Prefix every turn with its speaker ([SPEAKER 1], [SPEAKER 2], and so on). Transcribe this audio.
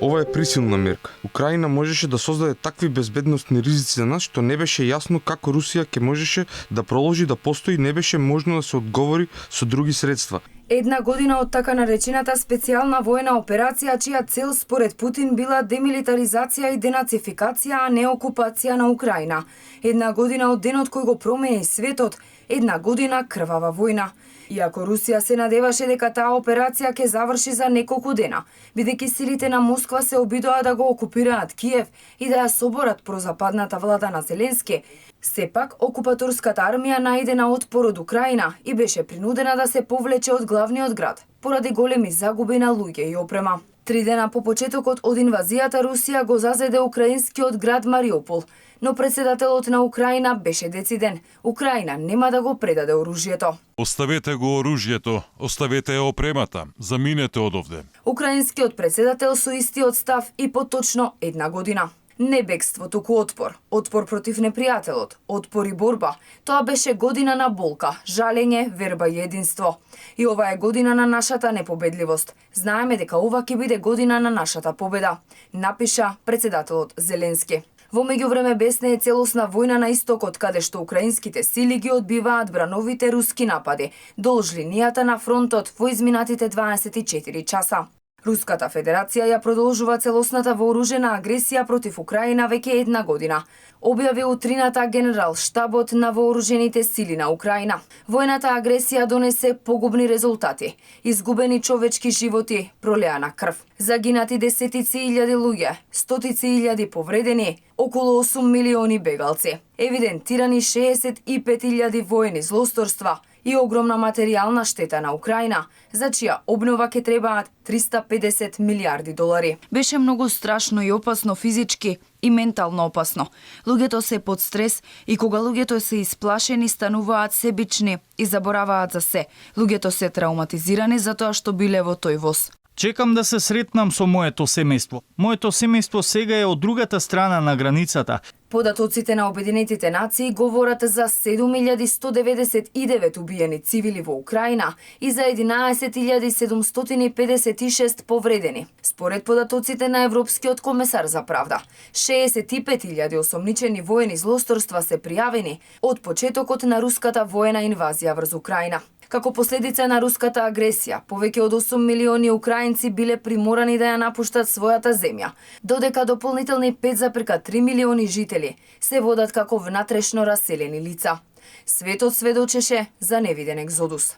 [SPEAKER 1] Ова е присилна мерка. Украина можеше да создаде такви безбедносни ризици за нас, што не беше јасно како Русија ќе можеше да проложи да постои, не беше можно да се одговори со други средства.
[SPEAKER 2] Една година од така наречената специјална воена операција, чија цел според Путин била демилитаризација и денацификација, а не окупација на Украина. Една година од денот кој го промени светот, една година крвава војна. Иако Русија се надеваше дека таа операција ќе заврши за неколку дена, бидејќи силите на Москва се обидоа да го окупираат Киев и да ја соборат прозападната влада на Зеленски, сепак окупаторската армија најде на отпор од Украина и беше принудена да се повлече од главниот град, поради големи загуби на луѓе и опрема. 3 дена по почетокот од инвазијата Русија го зазеде украинскиот град Мариупол, но председателот на Украина беше дециден. Украина нема да го предаде оружјето.
[SPEAKER 3] Оставете го оружјето, оставете ја опремата, заминете одовде.
[SPEAKER 2] Украинскиот председател со истиот став и по точно една година. Не бегство, туку отпор. Отпор против непријателот, отпор и борба. Тоа беше година на болка, жалење, верба и единство. И ова е година на нашата непобедливост. Знаеме дека ова ќе биде година на нашата победа, напиша председателот Зеленски. Во меѓувреме бесне е целосна војна на истокот, каде што украинските сили ги одбиваат брановите руски напади, долж линијата на фронтот во изминатите 24 часа. Руската Федерација ја продолжува целосната вооружена агресија против Украина веќе една година, објави утрината генерал штабот на вооружените сили на Украина. Војната агресија донесе погубни резултати, изгубени човечки животи, пролеана крв, загинати десетици илјади луѓе, стотици илјади повредени, околу 8 милиони бегалци, евидентирани 65.000 воени злосторства и огромна материјална штета на Украина, за чија обнова ќе требаат 350 милиарди долари. Беше многу страшно и опасно физички и ментално опасно. Луѓето се под стрес и кога луѓето се исплашени стануваат себични и забораваат за се. Луѓето се трауматизирани затоа што биле во тој воз.
[SPEAKER 4] Чекам да се сретнам со моето семејство. Моето семејство сега е од другата страна на границата.
[SPEAKER 2] Податоците на Обединетите нации говорат за 7199 убиени цивили во Украина и за 11.756 повредени. Според податоците на Европскиот комесар за правда, 65.000 осомничени воени злосторства се пријавени од почетокот на руската воена инвазија врз Украина. Како последица на руската агресија, повеќе од 8 милиони украинци биле приморани да ја напуштат својата земја, додека дополнителни 5,3 милиони жители се водат како внатрешно раселени лица. Светот сведочеше за невиден екзодус.